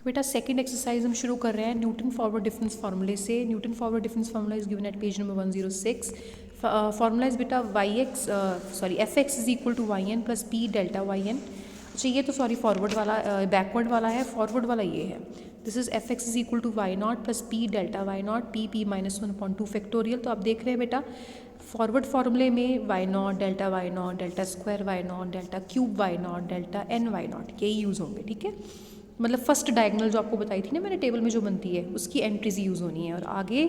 बेटा second exercise हम शुरू कर रहे हैं न्यूटन फॉरवर्ड डिफरेंस फार्मूले से। Newton forward difference formula is given at page number 106। Formula is बेटा F X is equal to Y N plus P delta Y N. अच्छा ये तो सॉरी फॉरवर्ड वाला बैकवर्ड वाला है, फॉरवर्ड वाला ये है। This is F X is equal to Y not plus P delta Y not P minus 1/2 factorial. तो आप देख रहे हैं बेटा फॉरवर्ड फार्मूले में Y not delta square Y not delta cube Y not delta N Y not यही use होंगे, ठीक है। मतलब फर्स्ट डायगोनल जो आपको बताई थी ना मैंने टेबल में जो बनती है उसकी एंट्रीज यूज़ होनी है। और आगे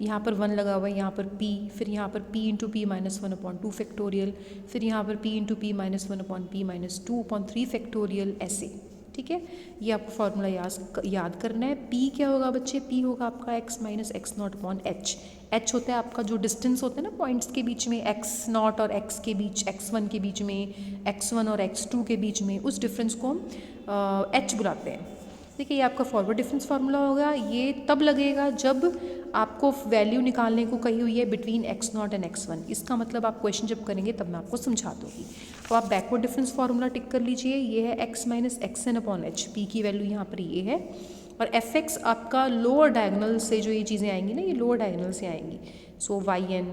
यहाँ पर 1 लगा हुआ है, यहाँ पर p, फिर यहाँ पर p into P minus 1/2 factorial, फिर यहाँ पर p into P minus 1/p minus 2/3 factorial, ऐसे, ठीक है। ये आपको फार्मूला याद करना है। p क्या होगा बच्चे, p होगा आपका x minus x not upon h। h होता है आपका जो डिस्टेंस होता है ना पॉइंट्स के बीच में, x नॉट और x के बीच, x1 के बीच में, x1 और x2 के बीच में, उस डिफरेंस को हम h बुलाते हैं। देखिए ये आपका फॉरवर्ड डिफरेंस फार्मूला होगा। ये तब लगेगा जब आपको वैल्यू निकालने को कही हुई है between x not and x1। इसका मतलब आप क्वेश्चन जब करेंगे तब मैं आपको समझा दूँगी। तो आप बैकवर्ड डिफरेंस फार्मूला टिक कर लीजिए। ये है x minus X N upon H, P की वैल्यू यहाँ पर ये है। और एफ एक्स आपका लोअर डायगोनल से जो ये चीज़ें आएंगी ना, ये लोअर डायगोनल से आएंगी। सो वाई एन,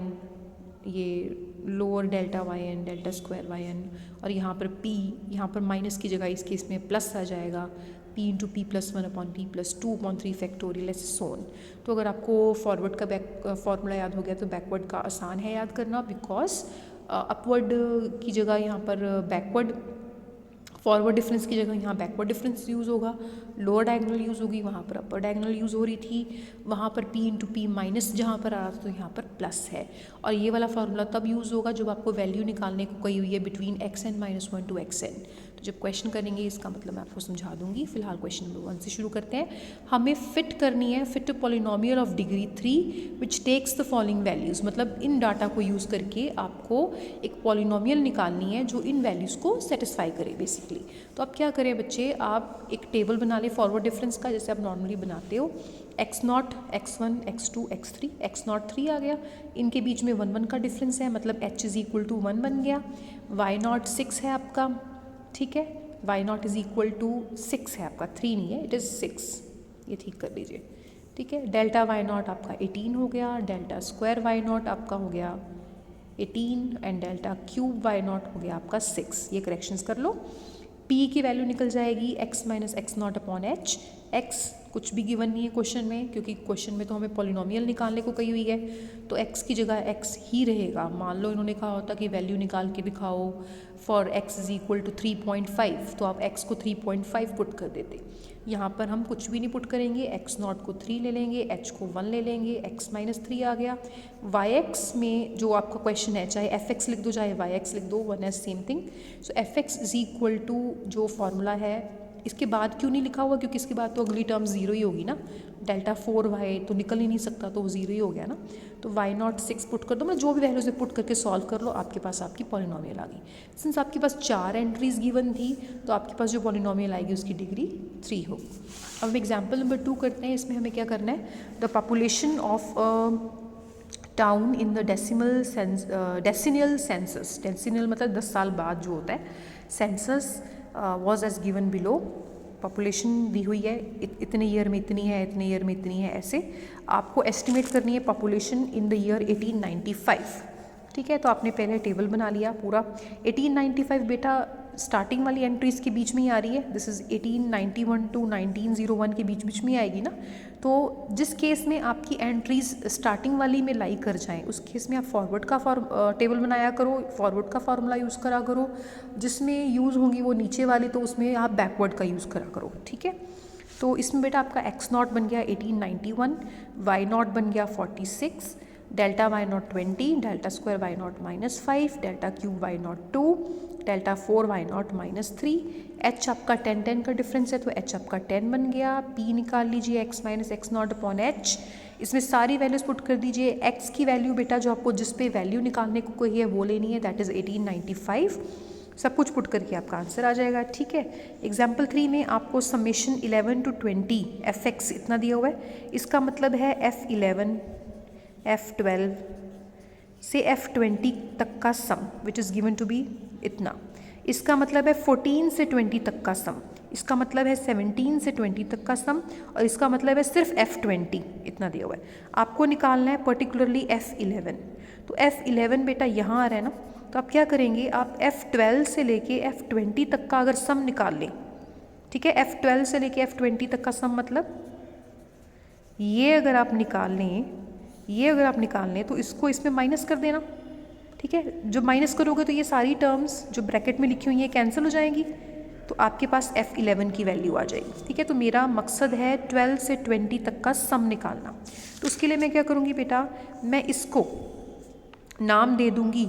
ये lower delta Y N delta square Y N, और यहाँ पर p, यहाँ पर माइनस की जगह इस केस में प्लस आ जाएगा, p into P plus 1/p plus 2/3 factorial ऐसे सोन। तो अगर आपको फॉरवर्ड का फॉर्मूला याद हो गया तो बैकवर्ड का आसान है याद करना, बिकॉज अपवर्ड की जगह यहाँ पर बैकवर्ड, फॉरवर्ड डिफरेंस की जगह यहाँ बैकवर्ड डिफरेंस यूज़ होगा, लोअर डायगोनल यूज़ होगी, वहाँ पर अपर डायगोनल यूज़ हो रही थी, वहाँ पर p इंटू पी माइनस जहाँ पर आ रहा था तो यहाँ पर प्लस है। और ये वाला फार्मूला तब यूज़ होगा जब आपको वैल्यू निकालने को कही हुई है between X N minus 1 to X N. तो जब क्वेश्चन करेंगे इसका मतलब मैं आपको समझा दूंगी। फिलहाल क्वेश्चन नंबर 1 से शुरू करते हैं। हमें फिट करनी है, fit polynomial of degree 3 which takes the following values. मतलब इन डाटा को यूज़ करके आपको एक पॉलिनोमियल निकालनी है जो इन वैल्यूज़ को सेटिस्फाई करे बेसिकली। तो आप क्या करें बच्चे, आप एक टेबल बना लें फॉरवर्ड डिफरेंस का जैसे आप नॉर्मली बनाते हो। X not, x1, x2, x3, x not 3 आ गया, इनके बीच में 1 1 का डिफरेंस है, मतलब h इज़ इक्वल टू 1 बन गया। y नॉट 6 है आपका, ठीक है, y not is equal to 6 है आपका, 3 नहीं है, इट इज़ 6, ये ठीक कर लीजिए, ठीक है। डेल्टा वाई नॉट आपका 18 हो गया, डेल्टा स्क्वायर वाई नॉट आपका हो गया 18 and delta cube Y not हो गया आपका 6। ये करेक्शंस कर लो। p की वैल्यू निकल जाएगी x minus x not upon H. x कुछ भी गिवन नहीं है क्वेश्चन में, क्योंकि क्वेश्चन में तो हमें पॉलिनोमियल निकालने को कही हुई है, तो x की जगह x ही रहेगा। मान लो इन्होंने कहा होता कि वैल्यू निकाल के दिखाओ for x is equal to 3.5, तो आप x को 3.5 पुट कर देते। यहाँ पर हम कुछ भी नहीं पुट करेंगे, x नॉट को 3 ले लेंगे, h को 1 ले लेंगे, x माइनस 3 आ गया। yx में जो आपका क्वेश्चन है, चाहे fx लिख दो चाहे yx लिख दो, one as same thing. So fx is equal to जो फॉर्मूला है, इसके बाद क्यों नहीं लिखा हुआ, क्योंकि इसके बाद तो अगली टर्म 0 ही होगी ना, डेल्टा 4y तो निकल ही नहीं सकता, तो वो 0 ही हो गया ना। तो y नॉट 6 पुट कर दो, मतलब जो भी वैल्यूज पुट करके सॉल्व कर लो, आपके पास आपकी पॉलिनोमियल आ गई। सिंस आपके पास 4 एंट्रीज गिवन थी, तो आपके पास जो पॉलिनोमियल आएगी उसकी डिग्री 3 होगी। अब हम एग्जाम्पल नंबर 2 करते हैं। इसमें हमें क्या करना है, the population of town in the decennial census, decennial मतलब 10 साल बाद जो होता है, census was as given below. Population दी हुई है, इतने ईयर में इतनी है, इतने ईयर में इतनी है, ऐसे आपको एस्टिमेट करनी है पॉपुलेशन इन द ईयर 1895, ठीक है। तो आपने पहले टेबल बना लिया पूरा। 1895 बेटा स्टार्टिंग वाली एंट्रीज़ के बीच में ही आ रही है, दिस इज़ 1891 टू 1901 के बीच में आएगी ना। तो जिस केस में आपकी एंट्रीज़ स्टार्टिंग वाली में लाई कर जाएं, उस केस में आप फॉरवर्ड का टेबल बनाया करो, फॉरवर्ड का फार्मूला यूज़ करा करो। जिसमें यूज़ होंगी वो नीचे वाली, तो उसमें आप बैकवर्ड का यूज़ करा करो, ठीक है। तो इसमें बेटा आपका एक्स नॉट बन गया 1891, वाई नॉट बन गया 46, delta Y not 20, delta square Y not -5, delta cube Y not 2, delta 4 Y not -3, H आपका 10 का डिफरेंस है, तो एच आपका 10 बन गया। पी निकाल लीजिए x minus x not upon H, इसमें सारी वैल्यूज पुट कर दीजिए। x की वैल्यू बेटा जो आपको जिस पे वैल्यू निकालने को कही है वो लेनी है, दैट इज़ 1895। सब कुछ पुट करके आपका आंसर आ जाएगा, ठीक है। एग्जाम्पल 3 में आपको समेशन 11 टू 20 एफ एक्स इतना दिया हुआ है, इसका मतलब है F11 F12 से F20 तक का sum which is given to be इतना। इसका मतलब है 14 से 20 तक का सम, इसका मतलब है 17 से 20 तक का सम, और इसका मतलब है सिर्फ F20 इतना दिया हुआ है। आपको निकालना है पर्टिकुलरली F11। तो F11 बेटा यहाँ आ रहा है ना, तो आप क्या करेंगे, आप F12 से लेके F20 तक का अगर सम निकाल लें, ठीक है, F12 से लेके F20 तक का सम मतलब ये अगर आप निकाल लें, ये अगर आप निकाल लें तो इसको इसमें माइनस कर देना, ठीक है। जो माइनस करोगे तो ये सारी टर्म्स जो ब्रैकेट में लिखी हुई हैं कैंसिल हो जाएंगी, तो आपके पास F11 की वैल्यू आ जाएगी, ठीक है। तो मेरा मकसद है 12 से 20 तक का सम निकालना। तो उसके लिए मैं क्या करूँगी बेटा, मैं इसको नाम दे दूँगी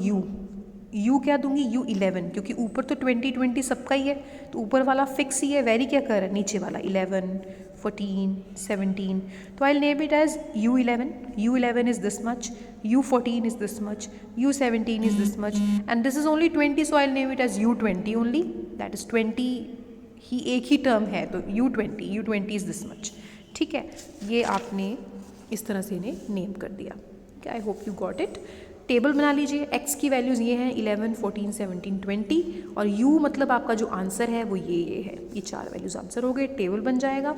U क्या दूंगी, U11, क्योंकि ऊपर तो 20 सबका ही है, तो ऊपर वाला फिक्स ही है, वेरी क्या कर रहा है नीचे वाला 11, 14, 17, तो I name it as U11. U11 is this much, U14 is this much, U17 is this much, and this is only 20, so I'll name it as U20 only. That is 20 ही एक ही term है, तो U20 is this much, ठीक है। ये आपने इस तरह से इन्हें नेम कर दिया, I hope you got it. Table बना लीजिए, x की वैल्यूज़ ये हैं 11, 14, 17, 20, और u मतलब आपका जो आंसर है वो ये है, ये 4 वैल्यूज़ आंसर हो गए, टेबल बन जाएगा,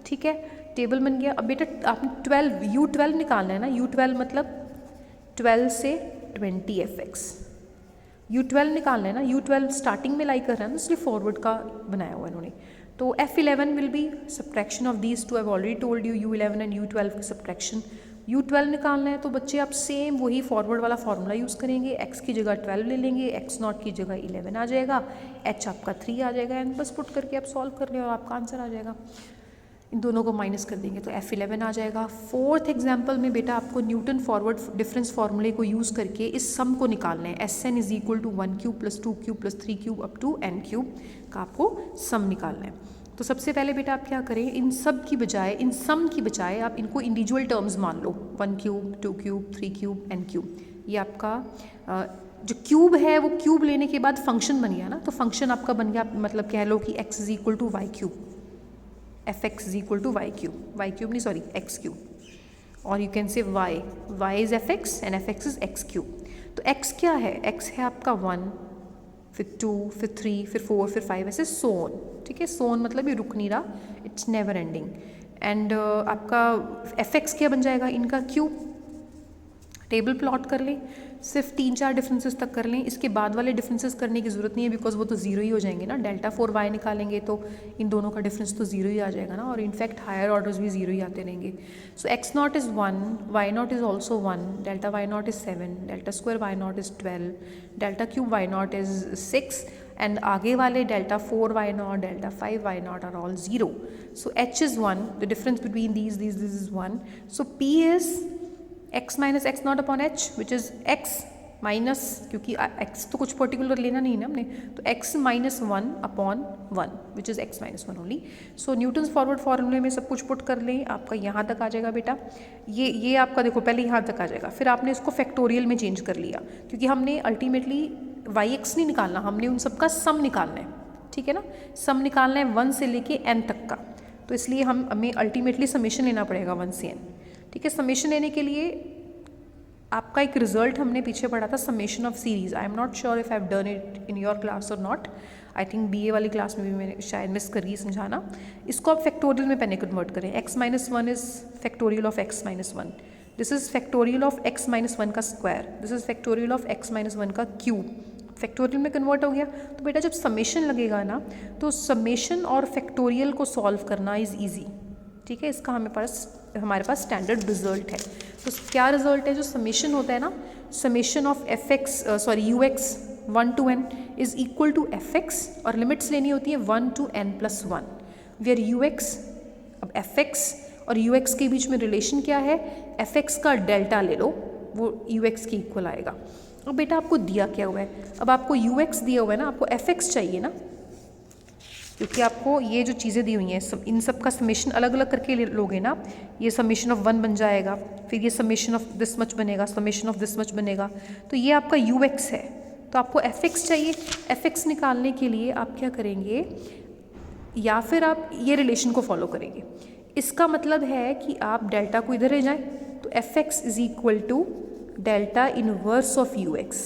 ठीक है। टेबल बन गया। अब बेटा आपने U12 निकालना है ना, U12 मतलब 12 से 20 fx, U12 निकालना है ना, U12 स्टार्टिंग में लाई कर रहा है ना, इसलिए फॉरवर्ड का बनाया हुआ इन्होंने। तो F11 will be subtraction of these two, I have already told you, U11 and U12 की सब्ट्रैक्शन। U12 निकालना है तो बच्चे आप सेम वही फॉरवर्ड वाला फार्मूला यूज़ करेंगे, x की जगह 12 ले लेंगे, x0 की जगह 11 आ जाएगा, h आपका 3 आ जाएगा, एंड बस पुट करके आप सॉल्व कर लें और आपका आंसर आ जाएगा। इन दोनों को माइनस कर देंगे तो F11 आ जाएगा। फोर्थ एग्जाम्पल में बेटा आपको न्यूटन फॉरवर्ड डिफरेंस फार्मूले को यूज़ करके इस सम को निकालना है, Sn is equal to 1 cube plus 2 cube plus 3 cube up to n cube का आपको सम निकालना है। तो सबसे पहले बेटा आप क्या करें, इन सब की बजाय, इन सम की बजाय आप इनको इंडिविजुअल टर्म्स मान लो, 1 cube, 2 cube, 3 cube, n cube. ये आपका जो क्यूब है वो क्यूब लेने के बाद फंक्शन बन गया ना, तो फंक्शन आपका बन गया, मतलब कह लो कि x is equal to Y cube, fx is equal to Y cube नहीं सॉरी x क्यूब, और you can say y is fx and fx is x cube. तो x क्या है, x है आपका 1, फिर 2, फिर 3, फिर 4, फिर 5, ऐसे सोन, ठीक है। सोन मतलब ये रुक नहीं रहा, इट्स नेवर एंडिंग। एंड आपका fx क्या बन जाएगा, इनका क्यूब। टेबल प्लॉट कर लें, सिर्फ 3-4 डिफरेंसेस तक कर लें, इसके बाद वाले डिफरेंसेस करने की ज़रूरत नहीं है, बिकॉज वो तो ज़ीरो ही हो जाएंगे ना। डेल्टा 4y निकालेंगे तो इन दोनों का डिफरेंस तो ज़ीरो ही आ जाएगा ना, और इनफैक्ट हायर ऑर्डर्स भी ज़ीरो ही आते रहेंगे। So x0 is 1, y0 is also 1, delta y0 is 7, delta square y0 is 12, delta cube y0 is 6, and आगे वाले delta 4y0, delta 5y0 are all 0. So h is 1, the difference between these is 1. So p is x minus x naught upon h, which is x minus, क्योंकि x तो कुछ particular लेना नहीं ना हमने, तो x minus 1 upon 1 which is x minus 1 only. So Newton's forward फार्मूले में सब कुछ पुट कर लें, आपका यहाँ तक आ जाएगा बेटा। ये आपका देखो पहले यहाँ तक आ जाएगा, फिर आपने इसको फैक्टोरियल में चेंज कर लिया, क्योंकि हमने अल्टीमेटली yx नहीं निकालना, हमने उन सब का सम निकालना है, ठीक है ना। सम निकालना है 1 से लेके n तक का, तो इसलिए हमें अल्टीमेटली समेशन लेना पड़ेगा 1 से n, ठीक है। समेशन लेने के लिए आपका एक रिजल्ट हमने पीछे पढ़ा था, summation of series. I am not sure if I have done it in your class और नॉट, आई थिंक BA वाली क्लास में भी मैंने शायद मिस कर रही समझाना। इसको आप फैक्टोरियल में पहले कन्वर्ट करें, x minus 1 is factorial of x minus 1, this is factorial of x minus 1 का square, this is factorial of x minus 1 का क्यूब। फैक्टोरियल में कन्वर्ट हो गया, तो बेटा जब समेशन लगेगा ना, तो समेशन और फैक्टोरियल को सॉल्व करना इज़ ईजी, ठीक है। इसका हमारे पास स्टैंडर्ड रिजल्ट है। तो क्या रिजल्ट है, जो समेशन होता है ना, summation of ux 1 to n is equal to fx, और लिमिट्स लेनी होती है 1 to n plus 1, where ux, अब fx और ux के बीच में रिलेशन क्या है, fx का डेल्टा ले लो, वो ux के इक्वल आएगा। अब बेटा आपको दिया क्या हुआ है, अब आपको ux दिया हुआ है ना, आपको fx चाहिए ना, क्योंकि आपको ये जो चीज़ें दी हुई हैं इन सब का समेशन अलग अलग करके लोगे ना, ये समेशन ऑफ 1 बन जाएगा, फिर ये समेशन ऑफ दिस मच बनेगा, समेशन ऑफ दिस मच बनेगा, तो ये आपका ux है, तो आपको fx चाहिए। fx निकालने के लिए आप क्या करेंगे, या फिर आप ये रिलेशन को फॉलो करेंगे, इसका मतलब है कि आप डेल्टा को इधर ले जाएं, तो fx is equal to delta inverse of ux,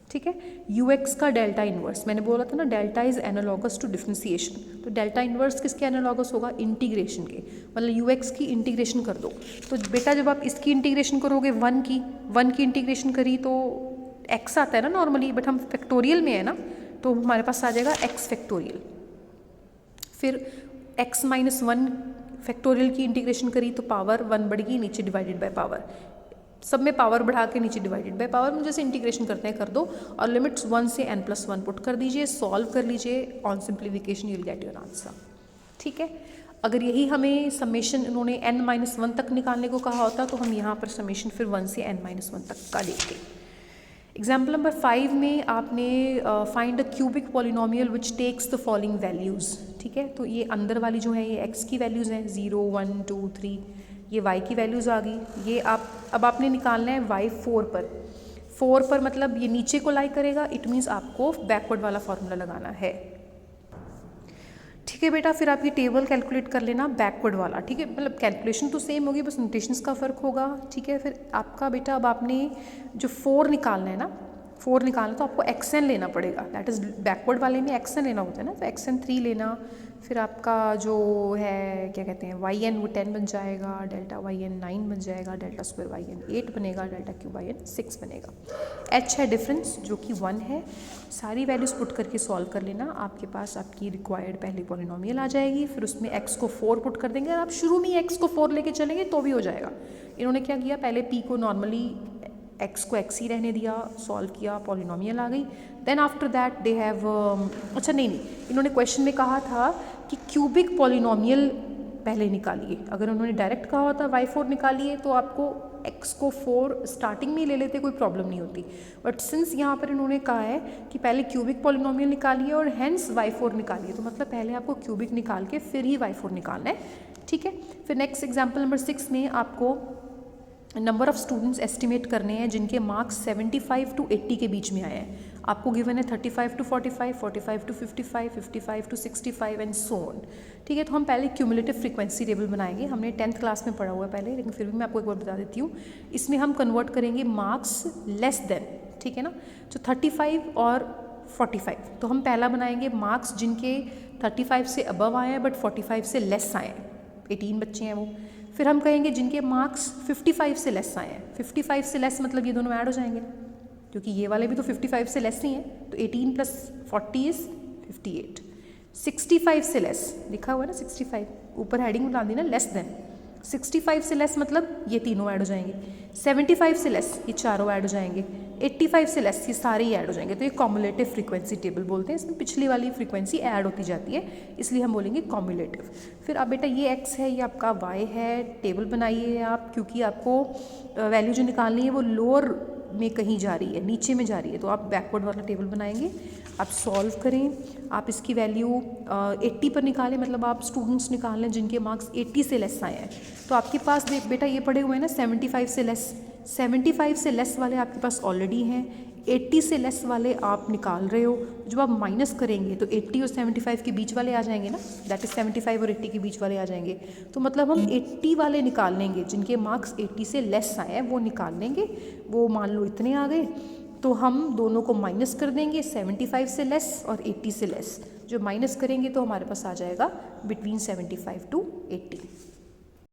ठीक है। ux का डेल्टा इन्वर्स, मैंने बोला था ना delta is analogous to differentiation, तो डेल्टा इन्वर्स किसके एनालॉगस होगा, इंटीग्रेशन के, मतलब ux की इंटीग्रेशन कर दो। तो बेटा जब आप इसकी इंटीग्रेशन करोगे 1 की इंटीग्रेशन करी तो x आता है ना नॉर्मली, बट हम फैक्टोरियल में है ना, तो हमारे पास आ जाएगा x फैक्टोरियल। फिर x माइनस 1 फैक्टोरियल की इंटीग्रेशन करी तो पावर 1 बढ़ गई, नीचे डिवाइडेड बाय पावर, सब में पावर बढ़ा के नीचे डिवाइडेड बाय पावर में जैसे इंटीग्रेशन करते हैं कर दो, और लिमिट्स 1 से n+1 पुट कर दीजिए, सॉल्व कर लीजिए, on simplification you will get your answer. ठीक है। अगर यही हमें समेशन इन्होंने n-1 तक निकालने को कहा होता तो हम यहाँ पर समेशन फिर 1 से n-1 तक का लेते। एग्जाम्पल नंबर 5 में आपने find a cubic polynomial which takes the following values. ठीक है, तो ये अंदर वाली जो है ये x की वैल्यूज़ हैं 0, 1, 2, 3, ये y की वैल्यूज़ आ गई। ये आप अब आपने निकालना है y 4 पर मतलब ये नीचे को लाई करेगा, इट मीन्स आपको बैकवर्ड वाला फॉर्मूला लगाना है। ठीक है बेटा, फिर आप ये टेबल कैलकुलेट कर लेना बैकवर्ड वाला। ठीक है, मतलब कैलकुलेशन तो सेम होगी, बस नोटेशंस का फ़र्क होगा। ठीक है, फिर आपका बेटा अब आपने जो 4 निकालना है ना, 4 निकालना तो आपको xn लेना पड़ेगा, दैट इज़ बैकवर्ड वाले में xn लेना होता है ना, तो xn 3 लेना। फिर आपका जो है क्या कहते हैं yn वो 10 बन जाएगा, डेल्टा yn 9 बन जाएगा, डेल्टा स्क्वायर yn 8 बनेगा, डेल्टा क्यूब yn 6 बनेगा। h है डिफरेंस जो कि 1 है। सारी वैल्यूज़ पुट करके सॉल्व कर लेना, आपके पास आपकी रिक्वायर्ड पहली पॉलिनोमियल आ जाएगी। फिर उसमें x को 4 पुट कर देंगे, और आप शुरू में ही x को 4 लेके चलेंगे तो भी हो जाएगा। इन्होंने क्या किया, पहले p को नॉर्मली x को x ही रहने दिया, सॉल्व किया, पॉलिनोमियल आ गई। Then after that they have अच्छा नहीं, इन्होंने क्वेश्चन में कहा था कि क्यूबिक पॉलिनोमियल पहले निकालिए। अगर उन्होंने डायरेक्ट कहा होता y4 निकालिए तो आपको x को 4 स्टार्टिंग में ले लेते, कोई प्रॉब्लम नहीं होती। बट सिंस यहाँ पर इन्होंने कहा है कि पहले क्यूबिक पॉलिनोमियल निकालिए और हैंस y4 निकालिए, तो मतलब पहले आपको क्यूबिक निकाल के फिर ही y4 निकालना है। ठीक है, फिर नेक्स्ट एग्जाम्पल नंबर 6 में आपको नंबर ऑफ़ स्टूडेंट्स एस्टिमेट करने हैं जिनके मार्क्स 75 to 80 के बीच में आए हैं। आपको गिवन है 35 to 45, 45 to 55, 55 to 65 and so on. ठीक है, तो हम पहले क्यूमुलेटिव फ्रीक्वेंसी टेबल बनाएंगे, हमने 10th क्लास में पढ़ा हुआ है पहले, लेकिन फिर भी मैं आपको एक बार बता देती हूँ। इसमें हम कन्वर्ट करेंगे मार्क्स लेस देन, ठीक है ना, जो 35 और 45, तो हम पहला बनाएंगे मार्क्स जिनके 35 से अबव आए हैं बट 45 से लेस आए हैं, 18 बच्चे हैं वो। फिर हम कहेंगे जिनके मार्क्स 55 से लेस आए हैं, 55 से लेस मतलब ये दोनों ऐड हो जाएंगे क्योंकि ये वाले भी तो 55 से लेस ही हैं, तो 18 + 40 इज़ 58। 65 से लेस लिखा हुआ है ना, 65 ऊपर हेडिंग बना दी ना, लेस देन। 65 से लेस मतलब ये तीनों ऐड हो जाएंगे, 75 से लेस ये चारों ऐड हो जाएंगे, 85 से लेस ये सारे ही ऐड हो जाएंगे। तो ये कॉम्युलेटिव फ्रीक्वेंसी टेबल बोलते हैं, इसमें पिछली वाली फ्रीक्वेंसी ऐड होती जाती है, इसलिए हम बोलेंगे कॉम्युलेटिव। फिर अब बेटा ये x है, ये आपका y है, टेबल बनाइए आप, क्योंकि आपको वैल्यू जो निकालनी है वो लोअर में कहीं जा रही है, नीचे में जा रही है, तो आप बैकवर्ड वाला टेबल बनाएंगे। आप सॉल्व करें, आप इसकी वैल्यू 80 पर निकालें, मतलब आप स्टूडेंट्स निकाल लें जिनके मार्क्स 80 से लेस आए हैं। तो आपके पास देख बेटा ये पड़े हुए हैं ना 75 से लेस, 75 से लेस वाले आपके पास ऑलरेडी हैं, 80 से लेस वाले आप निकाल रहे हो। जब आप माइनस करेंगे तो 80 और 75 के बीच वाले आ जाएंगे ना, दैट इज़ 75 और 80 के बीच वाले आ जाएंगे। तो मतलब हम 80 वाले निकाल लेंगे, जिनके मार्क्स 80 से लेस आए हैं वो निकाल लेंगे। वो मान लो इतने आ गए, तो हम दोनों को माइनस कर देंगे, 75 से लेस और 80 से लेस। जो माइनस करेंगे तो हमारे पास आ जाएगा बिटवीन 75 to 80।